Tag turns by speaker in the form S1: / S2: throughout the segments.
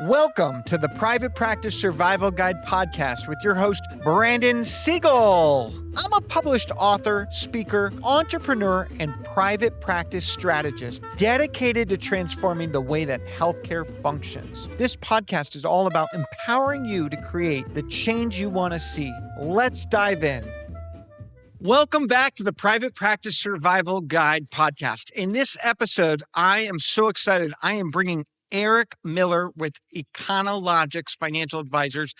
S1: Welcome to the Private Practice Survival Guide podcast with your host, Brandon Seigel. I'm a published author, speaker, entrepreneur, and private practice strategist dedicated to transforming the way that healthcare functions. This podcast is all about empowering you to create the change you want to see. Let's dive in. Welcome back to the Private Practice Survival Guide podcast. In this episode, I am so excited. I am bringing Eric Miller with Econologics Financial Advisors.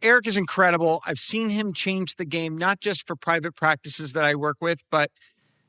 S1: Eric is incredible. I've seen him change the game, not just for private practices that I work with, but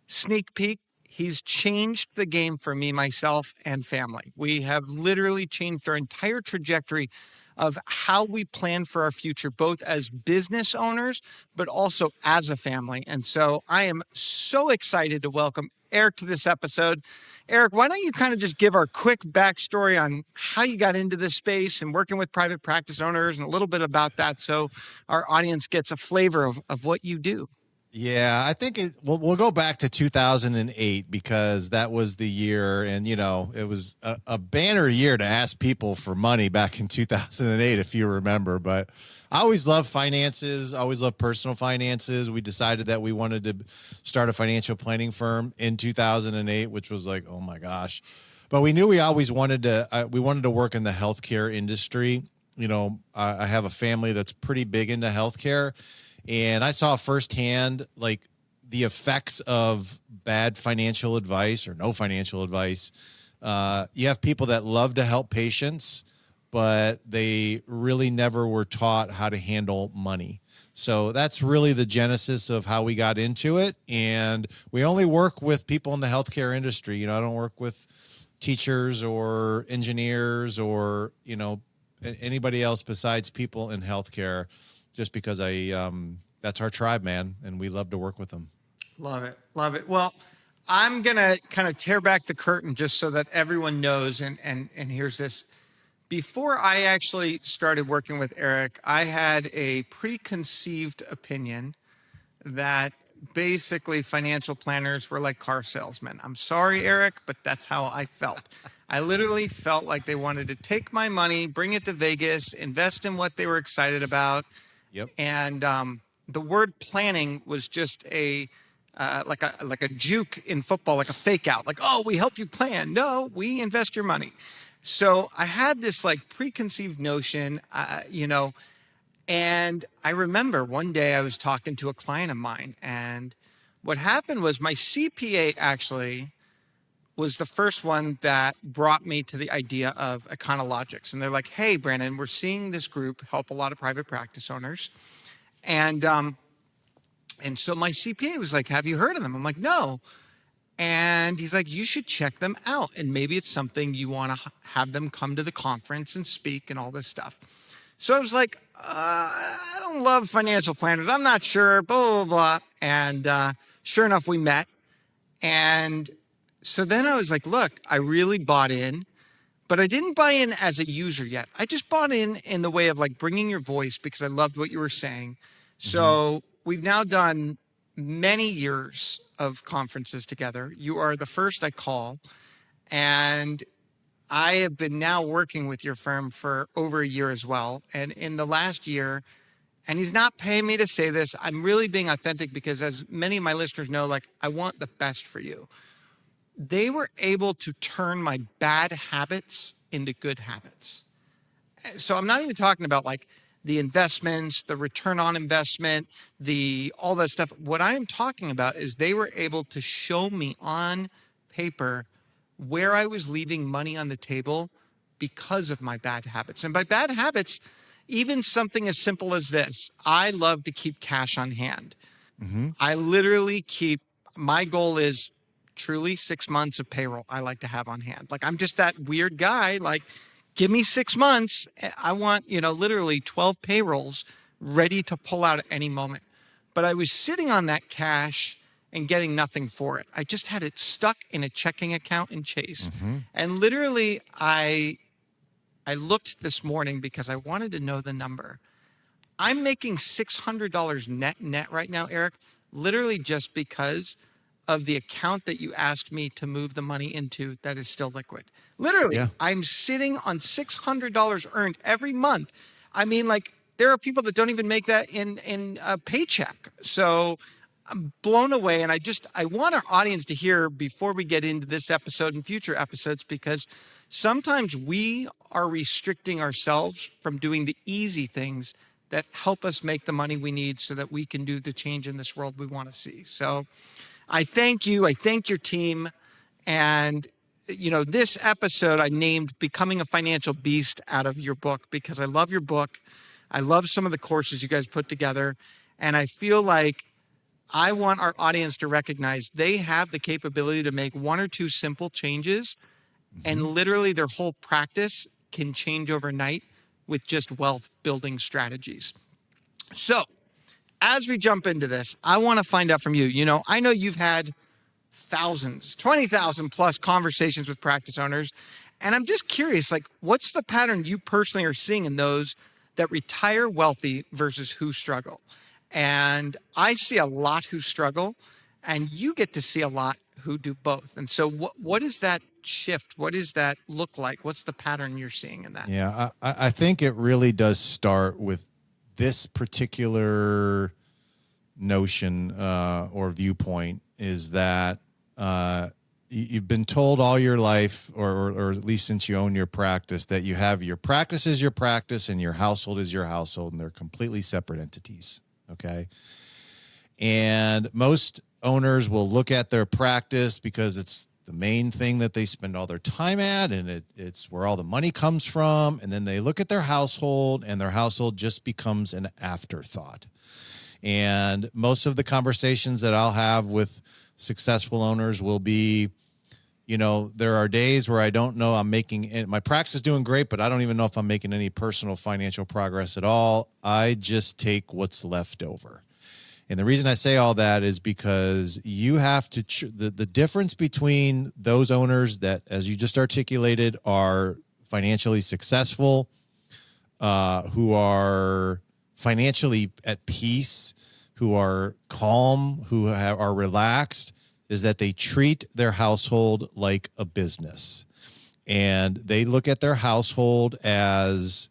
S1: sneak peek, he's changed the game for me, myself, and family. We have literally changed our entire trajectory of how we plan for our future, both as business owners, but also as a family. And so I am so excited to welcome Eric to this episode. Eric, why don't you kind of just give our quick backstory on how you got into this space and working with private practice owners and a little bit about that so our audience gets a flavor of what you do.
S2: Yeah, I think we'll go back to 2008 because that was the year, and it was a banner year to ask people for money back in 2008, if you remember. But I always loved finances, always loved personal finances. We decided that we wanted to start a financial planning firm in 2008, which was like, oh my gosh. But we knew we always wanted to work in the healthcare industry. I have a family that's pretty big into healthcare. And I saw firsthand, like, the effects of bad financial advice or no financial advice. You have people that love to help patients, but they really never were taught how to handle money. So that's really the genesis of how we got into it. And we only work with people in the healthcare industry. I don't work with teachers or engineers or, anybody else besides people in healthcare. Just because that's our tribe, man, and we love to work with them.
S1: Love it. Love it. Well, I'm going to kind of tear back the curtain just so that everyone knows and here's this. Before I actually started working with Eric, I had a preconceived opinion that basically financial planners were like car salesmen. I'm sorry, Eric, but that's how I felt. I literally felt like they wanted to take my money, bring it to Vegas, invest in what they were excited about.
S2: Yep.
S1: And the word planning was just like a juke in football, like a fake out. Like, oh, we help you plan. No, we invest your money. So I had this like preconceived notion, and I remember one day I was talking to a client of mine, and what happened was my CPA actually was the first one that brought me to the idea of Econologics. And they're like, hey, Brandon, we're seeing this group help a lot of private practice owners. And so my CPA was like, have you heard of them? I'm like, no. And he's like, you should check them out. And maybe it's something you want to have them come to the conference and speak and all this stuff. So I was like, I don't love financial planners. I'm not sure, blah, blah, blah. And sure enough, we met. And so then I was like, look, I really bought in, but I didn't buy in as a user yet. I just bought in the way of like bringing your voice because I loved what you were saying. So we've now done many years of conferences together. You are the first I call. And I have been now working with your firm for over a year as well. And in the last year, and he's not paying me to say this, I'm really being authentic because as many of my listeners know, like, I want the best for you. They were able to turn my bad habits into good habits. So I'm not even talking about like the investments, the return on investment, all that stuff. What I am talking about is they were able to show me on paper where I was leaving money on the table because of my bad habits. And by bad habits, even something as simple as this, I love to keep cash on hand. I literally my goal is truly 6 months of payroll I like to have on hand. Like, I'm just that weird guy. Like, give me 6 months. I want, literally 12 payrolls ready to pull out at any moment. But I was sitting on that cash and getting nothing for it. I just had it stuck in a checking account in Chase. And literally I looked this morning because I wanted to know the number. I'm making $600 net right now, Eric, literally just because of the account that you asked me to move the money into that is still liquid. Literally,
S2: Yeah.
S1: I'm sitting on $600 earned every month. I mean, like, there are people that don't even make that in a paycheck. So I'm blown away. And I want our audience to hear before we get into this episode and future episodes, because sometimes we are restricting ourselves from doing the easy things that help us make the money we need so that we can do the change in this world we want to see. So I thank you. I thank your team. And, this episode I named Becoming a Financial Beast out of your book, because I love your book. I love some of the courses you guys put together. And I feel like I want our audience to recognize they have the capability to make one or two simple changes, and literally their whole practice can change overnight with just wealth building strategies. So, as we jump into this, I want to find out from you. I know you've had thousands, 20,000 plus conversations with practice owners. And I'm just curious, like, what's the pattern you personally are seeing in those that retire wealthy versus who struggle? And I see a lot who struggle, and you get to see a lot who do both. And so, what is that shift? What does that look like? What's the pattern you're seeing in that?
S2: Yeah, I think it really does start with this particular notion or viewpoint, is that you've been told all your life, or at least since you own your practice, that you have your practice is your practice and your household is your household, and they're completely separate entities. Okay. And most owners will look at their practice because it's the main thing that they spend all their time at, and it's where all the money comes from. And then they look at their household, and their household just becomes an afterthought. And most of the conversations that I'll have with successful owners will be, there are days where I don't know my practice is doing great, but I don't even know if I'm making any personal financial progress at all. I just take what's left over. And the reason I say all that is because you have to, the difference between those owners that, as you just articulated, are financially successful, who are financially at peace, who are calm, who are relaxed, is that they treat their household like a business. And they look at their household as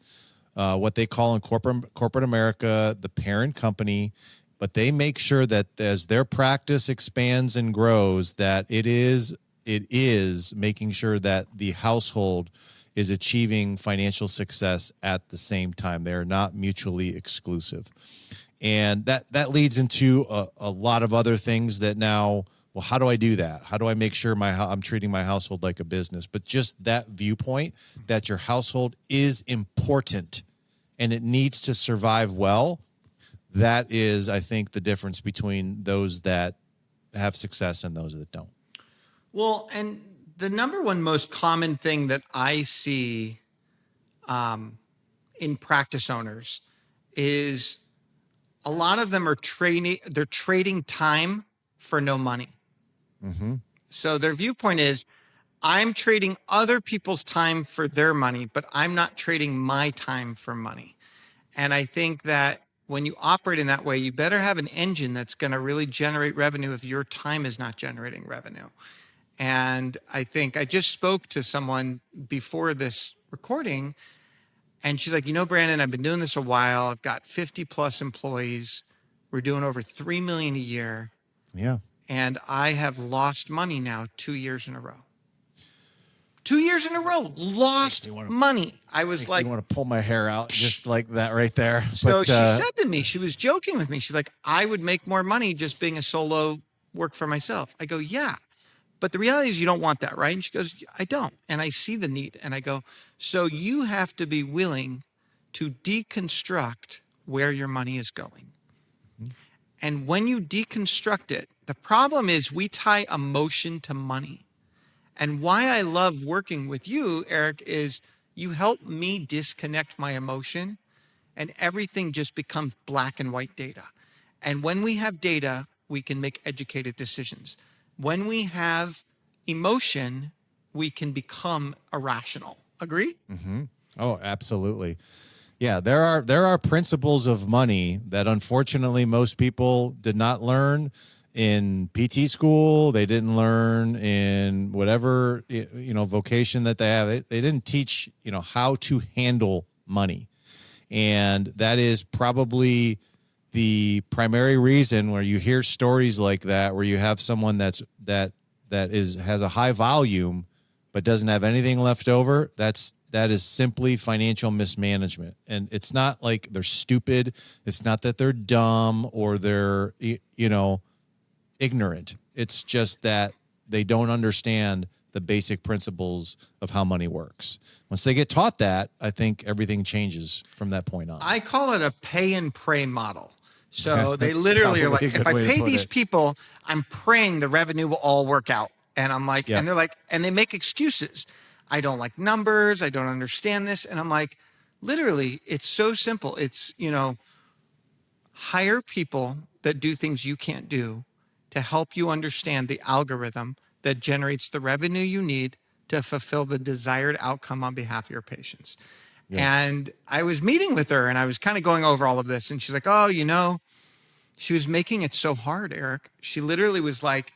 S2: what they call in corporate America, the parent company. But they make sure that as their practice expands and grows, that it is making sure that the household is achieving financial success at the same time. They're not mutually exclusive. And that leads into a lot of other things that now, well, how do I do that? How do I make sure I'm treating my household like a business? But just that viewpoint that your household is important and it needs to survive well, that is, I think, the difference between those that have success and those that don't.
S1: Well, and the number one most common thing that I see in practice owners is a lot of them are trading time for no money.
S2: Mm-hmm.
S1: So their viewpoint is, I'm trading other people's time for their money, but I'm not trading my time for money. And I think that when you operate in that way, you better have an engine that's going to really generate revenue if your time is not generating revenue. And I think I just spoke to someone before this recording, and she's like, Brandon, I've been doing this a while. I've got 50 plus employees. We're doing over 3 million a year.
S2: Yeah.
S1: And I have lost money now 2 years in a row. 2 years in a row, lost money. I was like,
S2: I want to pull my hair out just like that right there.
S1: So she said to me, she was joking with me. She's like, I would make more money just being a solo work for myself. I go, yeah. But the reality is you don't want that, right? And she goes, I don't. And I see the need. And I go, so you have to be willing to deconstruct where your money is going. Mm-hmm. And when you deconstruct it, the problem is we tie emotion to money. And why I love working with you, Eric, is you help me disconnect my emotion, and everything just becomes black and white data. And when we have data, we can make educated decisions. When we have emotion, we can become irrational. Agree?
S2: Mm-hmm. Oh, absolutely. Yeah, there are principles of money that unfortunately most people did not learn, in PT school. They didn't learn in whatever, vocation that they have. They didn't teach, how to handle money. And that is probably the primary reason where you hear stories like that, where you have someone that has a high volume but doesn't have anything left over. That is simply financial mismanagement. And it's not like they're stupid. It's not that they're dumb or they're, ignorant. It's just that they don't understand the basic principles of how money works. Once they get taught that, I think everything changes from that point on.
S1: I call it a pay and pray model. So they literally are like, if I pay these people, I'm praying the revenue will all work out. And I'm like, and they're like, and they make excuses. I don't like numbers. I don't understand this. And I'm like, literally, it's so simple. It's, hire people that do things you can't do to help you understand the algorithm that generates the revenue you need to fulfill the desired outcome on behalf of your patients. Yes. And I was meeting with her and I was kind of going over all of this. And she's like, oh, she was making it so hard, Eric. She literally was like,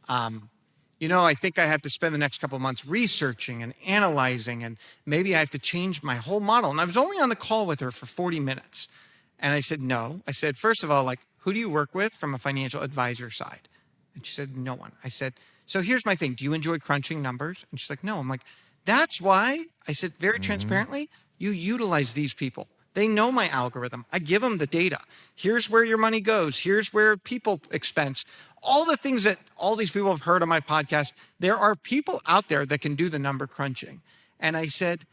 S1: I think I have to spend the next couple of months researching and analyzing, and maybe I have to change my whole model. And I was only on the call with her for 40 minutes. And I said, no. I said, first of all, like, who do you work with from a financial advisor side? And she said, no one. I said, so here's my thing. Do you enjoy crunching numbers? And she's like, no. I'm like, that's why. I said, very transparently, you utilize these people. They know my algorithm. I give them the data. Here's where your money goes. Here's where people expense. All the things that all these people have heard on my podcast, there are people out there that can do the number crunching. And I said,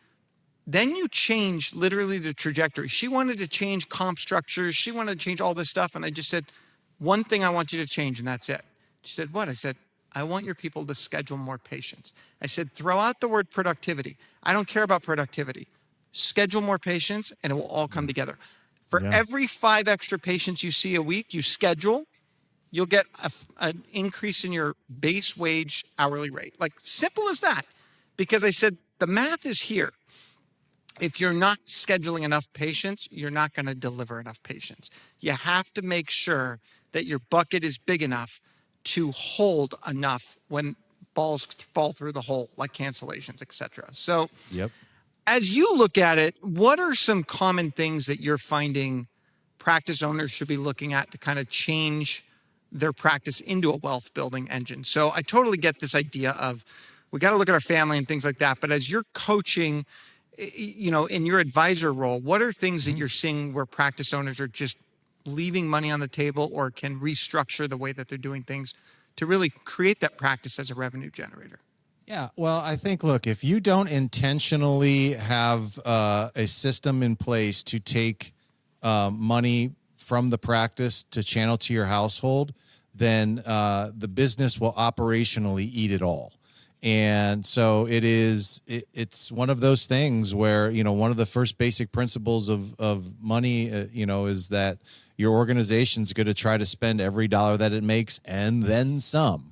S1: then you change literally the trajectory. She wanted to change comp structures. She wanted to change all this stuff. And I just said, one thing I want you to change, and that's it. She said, what? I said, I want your people to schedule more patients. I said, throw out the word productivity. I don't care about productivity. Schedule more patients and it will all come together. For every 5 extra patients you see a week, you schedule, you'll get an increase in your base wage hourly rate. Like, simple as that. Because I said, the math is here. If you're not scheduling enough patients, you're not going to deliver enough patients. You have to make sure that your bucket is big enough to hold enough when balls fall through the hole, like cancellations, et cetera. So as you look at it, what are some common things that you're finding practice owners should be looking at to kind of change their practice into a wealth building engine? So I totally get this idea of we got to look at our family and things like that. But as you're coaching, in your advisor role, what are things that you're seeing where practice owners are just leaving money on the table or can restructure the way that they're doing things to really create that practice as a revenue generator?
S2: Yeah, well, I think, look, if you don't intentionally have a system in place to take money from the practice to channel to your household, then the business will operationally eat it all. And so it's one of those things where, one of the first basic principles of money, is that your organization's going to try to spend every dollar that it makes and then some.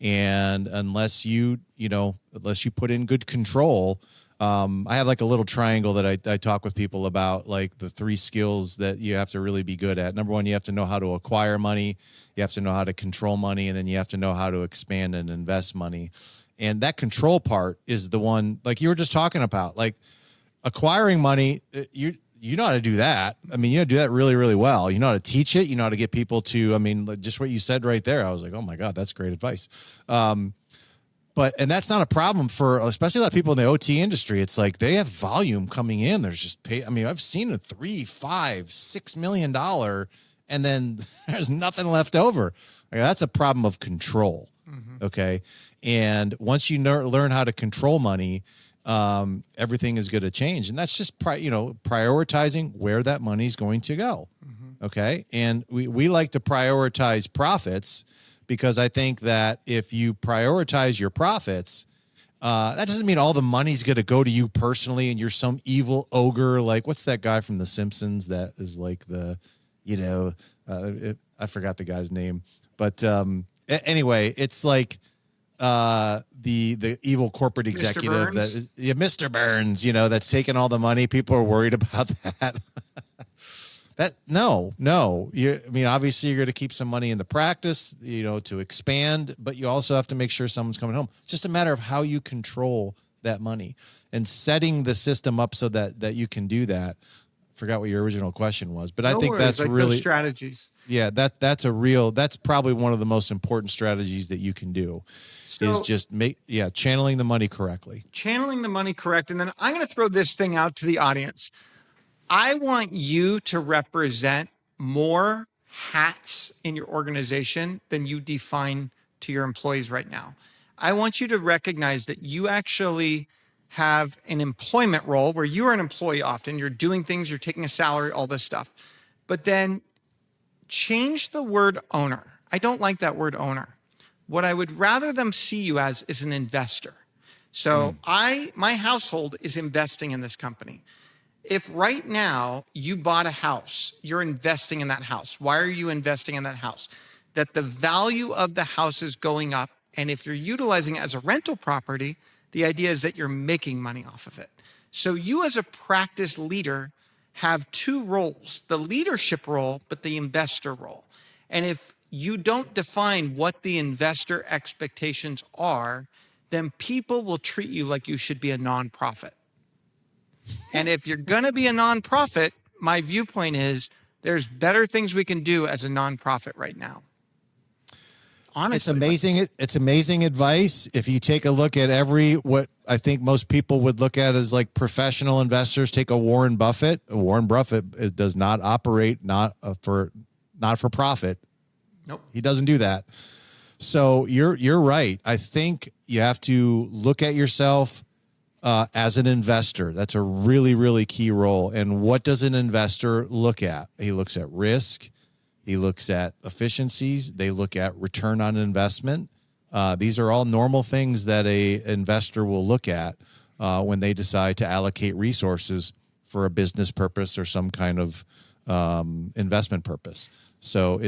S2: And unless you put in good control, I have like a little triangle that I talk with people about, like the 3 skills that you have to really be good at. Number 1, you have to know how to acquire money. You have to know how to control money. And then you have to know how to expand and invest money. And that control part is the one, like you were just talking about, like acquiring money. You know how to do that. I mean, you know how to do that really, really well. You know how to teach it. You know how to get people to, just what you said right there. I was like, oh my God, that's great advice. And that's not a problem for, especially a lot of people in the OT industry. It's like they have volume coming in. There's just I've seen a $3, $5, $6 million and then there's nothing left over. Like, that's a problem of control. Okay. And once you learn how to control money, everything is going to change. And that's just, prioritizing where that money is going to go. Okay. And we like to prioritize profits because I think that if you prioritize your profits, that doesn't mean all the money's going to go to you personally and you're some evil ogre. Like, what's that guy from The Simpsons that is like I forgot the guy's name. But anyway, it's like the evil corporate executive Mr. Burns, that's taking all the money. People are worried about that. No. I mean, obviously, you're going to keep some money in the practice, to expand, but you also have to make sure someone's coming home. It's just a matter of how you control that money and setting the system up so that you can do that. Forgot what your original question was, but I
S1: No
S2: think
S1: worries,
S2: that's
S1: like
S2: really
S1: those strategies.
S2: yeah, that's probably one of the most important strategies that you can do is
S1: So
S2: just channeling the money correctly.
S1: channeling the money correct. And then I'm going to throw this thing out to the audience. I want you to represent more hats in your organization than you define to your employees right now. I want you to recognize that you actually have an employment role where you are an employee often, you're doing things, you're taking a salary, all this stuff. But then change the word owner. I don't like that word owner. What I would rather them see you as is an investor. So my household is investing in this company. If right now you bought a house, you're investing in that house. Why are you investing in that house? That the value of the house is going up. And if you're utilizing it as a rental property, the idea is that you're making money off of it. So you as a practice leader have two roles, the leadership role, but the investor role. And if you don't define what the investor expectations are, then people will treat you like you should be a nonprofit. And if you're going to be a nonprofit, my viewpoint is there's better things we can do as a nonprofit right now. Honestly,
S2: it's amazing. It's amazing advice. If you take a look at what I think most people would look at as like professional investors, take a Warren Buffett. Warren Buffett does not operate not for profit.
S1: Nope.
S2: He doesn't do that. So you're right. I think you have to look at yourself as an investor. That's a really, really key role. And what does an investor look at? He looks at risk. He looks at efficiencies. They look at return on investment. These are all normal things that a investor will look at when they decide to allocate resources for a business purpose or some kind of investment purpose. So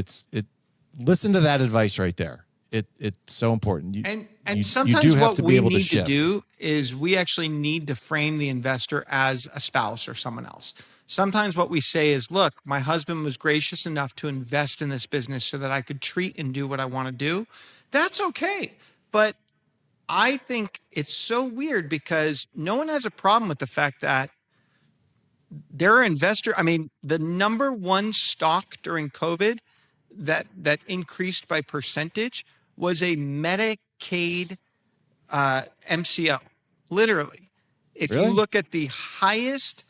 S2: listen to that advice right there. It's so important.
S1: And sometimes
S2: you do have
S1: what
S2: to be
S1: we
S2: able
S1: need
S2: to
S1: to do is we actually need to frame the investor as a spouse or someone else. Sometimes what we say is, look, my husband was gracious enough to invest in this business so that I could treat and do what I want to do. That's okay. But I think it's so weird because no one has a problem with the fact that there are investors. I mean, the number one stock during COVID that increased by percentage was a Medicaid MCO. Literally, if you
S2: Really?
S1: look at the highest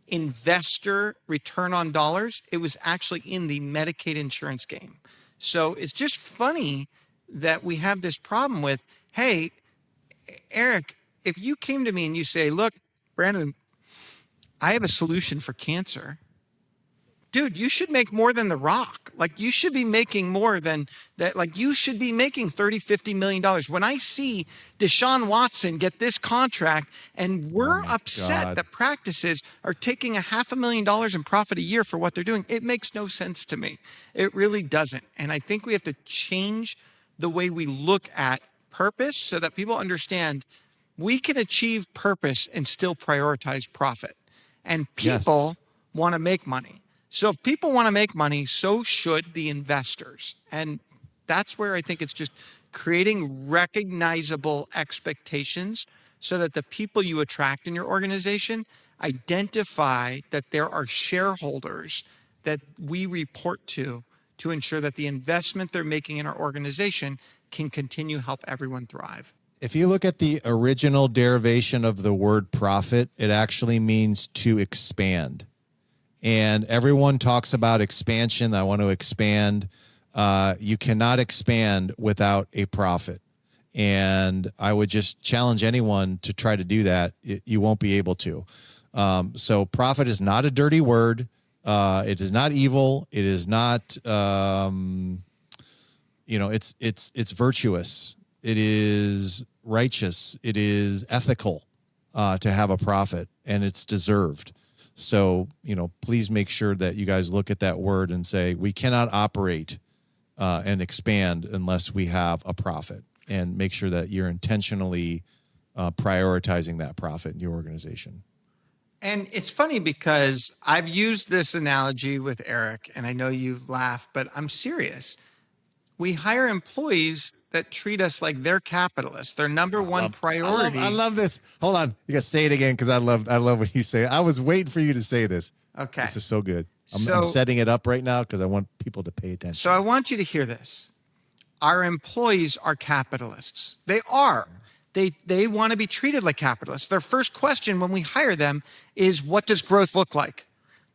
S1: investor return on dollars, it was actually in the Medicaid insurance game. So it's just funny that we have this problem with, hey, Eric, if you came to me and you say, look, Brandon, I have a solution for cancer. Dude, you should make more than The Rock. Like you should be making more than that. Like you should be making 30, $50 million. When I see Deshaun Watson get this contract and we're upset
S2: God.
S1: that practices are taking $500,000 in profit a year for what they're doing, it makes no sense to me. It really doesn't. And I think we have to change the way we look at purpose so that people understand we can achieve purpose and still prioritize profit. And people want to make money. So if people want to make money, so should the investors. And that's where I think it's just creating recognizable expectations so that the people you attract in your organization identify that there are shareholders that we report to ensure that the investment they're making in our organization can continue to help everyone thrive.
S2: If you look at the original derivation of the word profit, it actually means to expand. And everyone talks about expansion. I want to expand. You cannot expand without a profit. And I would just challenge anyone to try to do that. You won't be able to. So profit is not a dirty word. It is not evil. It is not, it's virtuous. It is righteous. It is ethical to have a profit, and it's deserved. So, please make sure that you guys look at that word and say, we cannot operate and expand unless we have a profit, and make sure that you're intentionally prioritizing that profit in your organization.
S1: And it's funny because I've used this analogy with Eric, and I know you laugh, but I'm serious. We hire employees that treat us like they're capitalists. Their number
S2: I
S1: one
S2: love, I
S1: priority.
S2: love this. Hold on, you got to say it again because I love what you say. I was waiting for you to say this.
S1: Okay.
S2: This is so good. I'm
S1: So,
S2: setting it up right now because I want people to pay
S1: so I
S2: attention.
S1: want you to hear this. Our employees are capitalists. They are. They want to be treated like capitalists. Their first question when we hire them is, what does growth look like?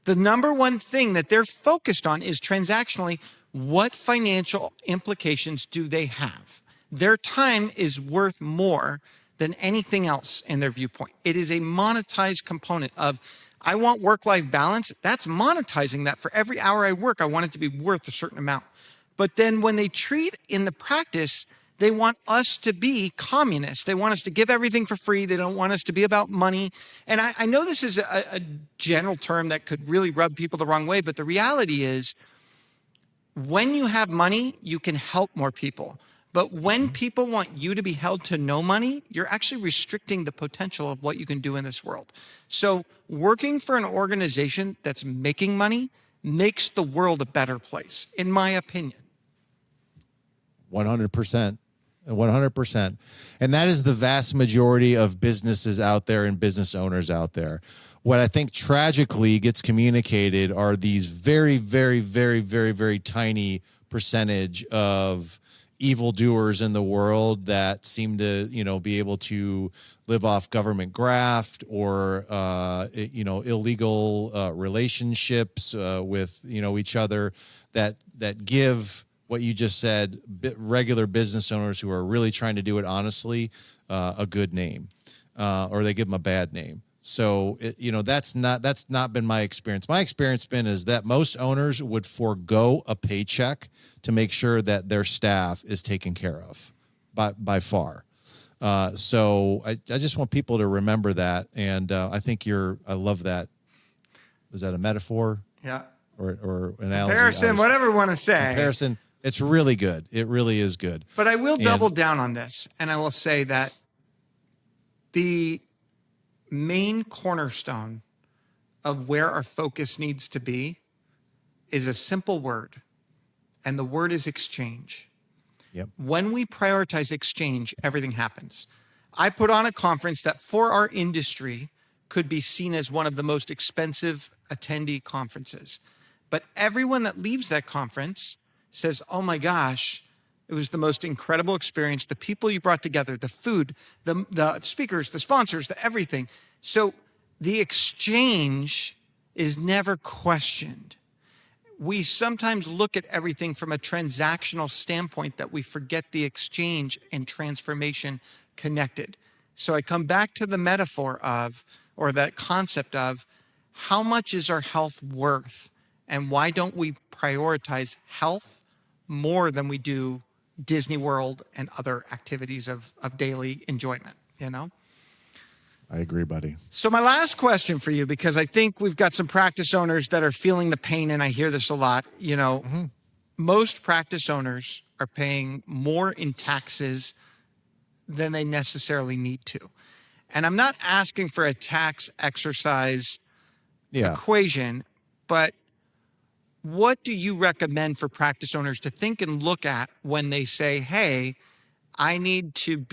S1: The number one thing that they're focused on is transactionally, what financial implications do they have? Their time is worth more than anything else in their viewpoint. It is a monetized component of, I want work-life balance. That's monetizing that. For every hour I work, I want it to be worth a certain amount. But then when they treat in the practice, they want us to be communists. They want us to give everything for free. They don't want us to be about money. And I know this is a general term that could really rub people the wrong way, but the reality is when you have money, you can help more people. But when people want you to be held to no money, you're actually restricting the potential of what you can do in this world. So working for an organization that's making money makes the world a better place, in my opinion.
S2: 100%. 100%. And that is the vast majority of businesses out there and business owners out there. What I think tragically gets communicated are these very, very, very, very, very tiny percentage of evildoers in the world that seem to, be able to live off government graft or, illegal relationships with, each other that give what you just said, regular business owners who are really trying to do it honestly, a good name, or they give them a bad name. So, that's not been my experience. My experience is that most owners would forego a paycheck to make sure that their staff is taken care of by far. So I just want people to remember that. And I think I love that. Is that a metaphor?
S1: Yeah.
S2: Or analogy?
S1: Comparison, whatever you want to say.
S2: Comparison. It's really good. It really is good.
S1: But I will double down on this, and I will say that the main cornerstone of where our focus needs to be is a simple word, and the word is exchange.
S2: Yep.
S1: When we prioritize exchange, everything happens. I put on a conference that for our industry could be seen as one of the most expensive attendee conferences. But everyone that leaves that conference says, oh my gosh, it was the most incredible experience. The people you brought together, the food, the speakers, the sponsors, the everything. So the exchange is never questioned. We sometimes look at everything from a transactional standpoint that we forget the exchange and transformation connected. So I come back to the metaphor of, or that concept of, how much is our health worth? And why don't we prioritize health more than we do Disney World and other activities of daily enjoyment,
S2: I agree, buddy.
S1: So my last question for you, because I think we've got some practice owners that are feeling the pain, and I hear this a lot, most practice owners are paying more in taxes than they necessarily need to. And I'm not asking for a tax exercise equation, but what do you recommend for practice owners to think and look at when they say, hey, I need to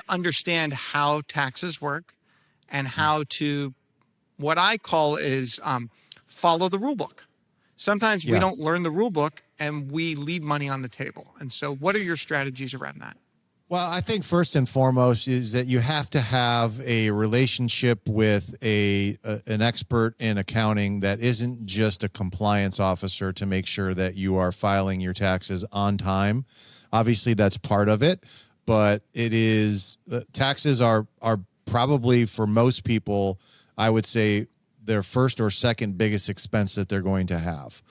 S1: understand how taxes work and how to, what I call is follow the rule book. Sometimes we don't learn the rule book and we leave money on the table. And so what are your strategies around that?
S2: Well, I think first and foremost is that you have to have a relationship with an expert in accounting that isn't just a compliance officer to make sure that you are filing your taxes on time. Obviously, that's part of it, but taxes are probably for most people, I would say, their first or second biggest expense that they're going to have.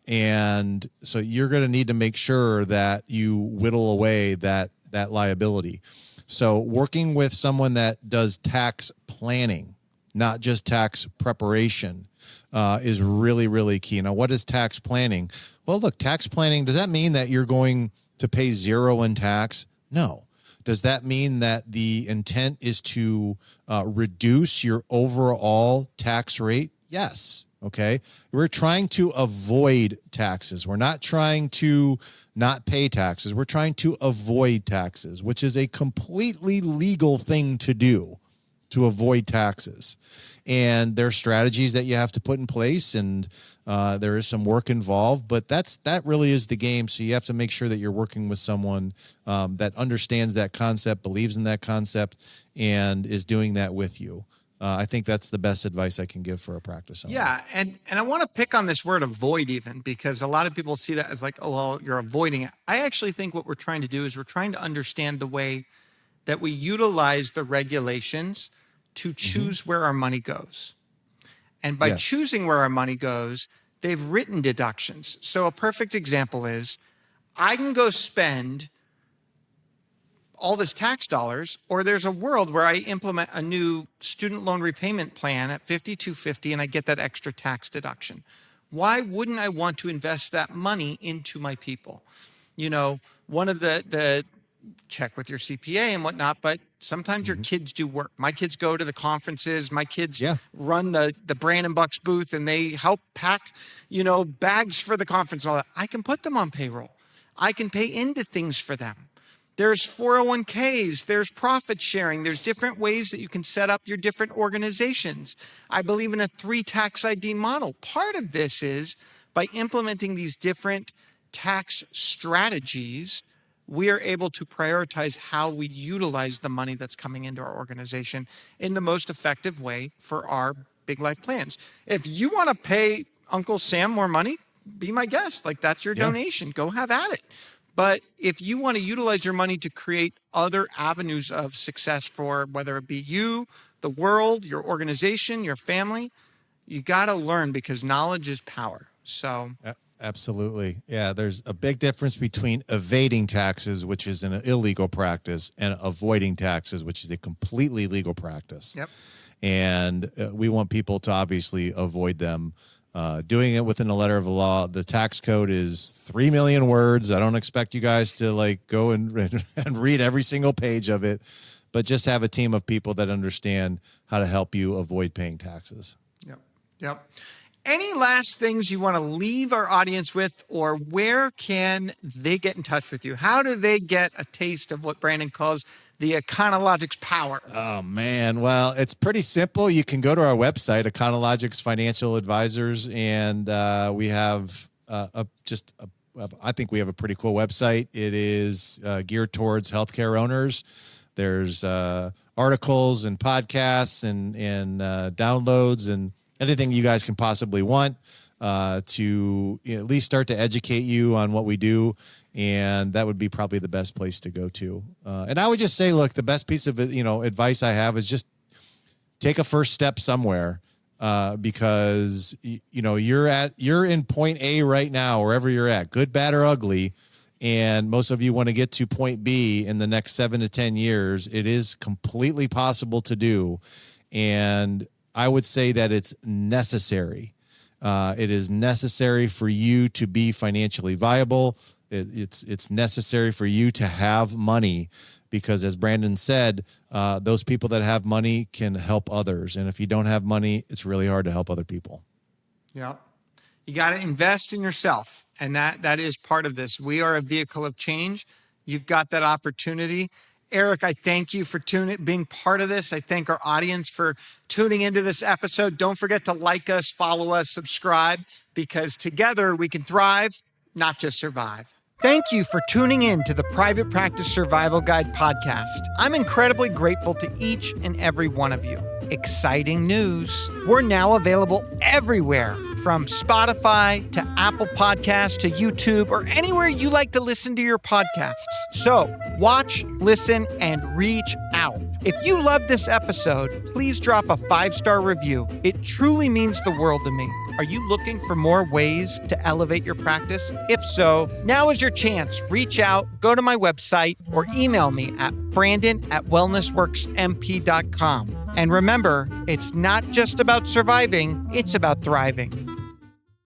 S2: And so you're going to need to make sure that you whittle away that liability. So working with someone that does tax planning, not just tax preparation, is really, really key. Now, what is tax planning? Well, look, tax planning, does that mean that you're going to pay zero in tax? No. Does that mean that the intent is to reduce your overall tax rate? Yes. Okay. We're trying to avoid taxes. We're not trying to not pay taxes. We're trying to avoid taxes, which is a completely legal thing to do, to avoid taxes. And there are strategies that you have to put in place, and there is some work involved, but that really is the game. So you have to make sure that you're working with someone that understands that concept, believes in that concept, and is doing that with you. I think that's the best advice I can give for a practice owner.
S1: Yeah, and I want to pick on this word avoid even, because a lot of people see that as like, oh, well, you're avoiding it. I actually think what we're trying to do is we're trying to understand the way that we utilize the regulations to choose where our money goes. And by choosing where our money goes, they've written deductions. So a perfect example is I can go spend all this tax dollars, or there's a world where I implement a new student loan repayment plan at 5250 and I get that extra tax deduction. Why wouldn't I want to invest that money into my people? You know, one of the check with your CPA and whatnot, but sometimes your kids do work. My kids go to the conferences. My kids run the Brandon Bucks booth, and they help pack, bags for the conference and all that. I can put them on payroll. I can pay into things for them. There's 401ks, there's profit sharing, there's different ways that you can set up your different organizations. I believe in a 3 tax ID model. Part of this is by implementing these different tax strategies, we are able to prioritize how we utilize the money that's coming into our organization in the most effective way for our big life plans. If you want to pay Uncle Sam more money, be my guest. Like, that's your donation. Go have at it. But if you want to utilize your money to create other avenues of success for whether it be you, the world, your organization, your family, you got to learn, because knowledge is power. So
S2: absolutely. Yeah. There's a big difference between evading taxes, which is an illegal practice, and avoiding taxes, which is a completely legal practice.
S1: Yep.
S2: And we want people to obviously avoid them. Doing it within the letter of the law. The tax code is 3 million words. I don't expect you guys to go and read every single page of it, but just have a team of people that understand how to help you avoid paying taxes.
S1: Yep. Any last things you want to leave our audience with, or where can they get in touch with you? How do they get a taste of what Brandon calls the Econologics power?
S2: Oh, man. Well, it's pretty simple. You can go to our website, Econologics Financial Advisors, and we have I think we have a pretty cool website. It is geared towards healthcare owners. There's articles and podcasts and downloads and anything you guys can possibly want to at least start to educate you on what we do. And that would be probably the best place to go to. And I would just say, look, the best piece of advice I have is just take a first step somewhere, because you're in point A right now, wherever you're at, good, bad, or ugly. And most of you want to get to point B in the next 7 to 10 years. It is completely possible to do. And I would say that it's necessary. It is necessary for you to be financially viable. It's necessary for you to have money, because as Brandon said, those people that have money can help others. And if you don't have money, it's really hard to help other people.
S1: Yeah. You got to invest in yourself. And that is part of this. We are a vehicle of change. You've got that opportunity. Eric, I thank you for being part of this. I thank our audience for tuning into this episode. Don't forget to like us, follow us, subscribe, because together we can thrive, not just survive. Thank you for tuning in to the Private Practice Survival Guide podcast. I'm incredibly grateful to each and every one of you. Exciting news. We're now available everywhere, from Spotify to Apple Podcasts to YouTube, or anywhere you like to listen to your podcasts. So watch, listen, and reach out. If you love this episode, please drop a 5-star review. It truly means the world to me. Are you looking for more ways to elevate your practice? If so, now is your chance. Reach out, go to my website, or email me at brandon@wellnessworksmp.com. And remember, it's not just about surviving, it's about thriving.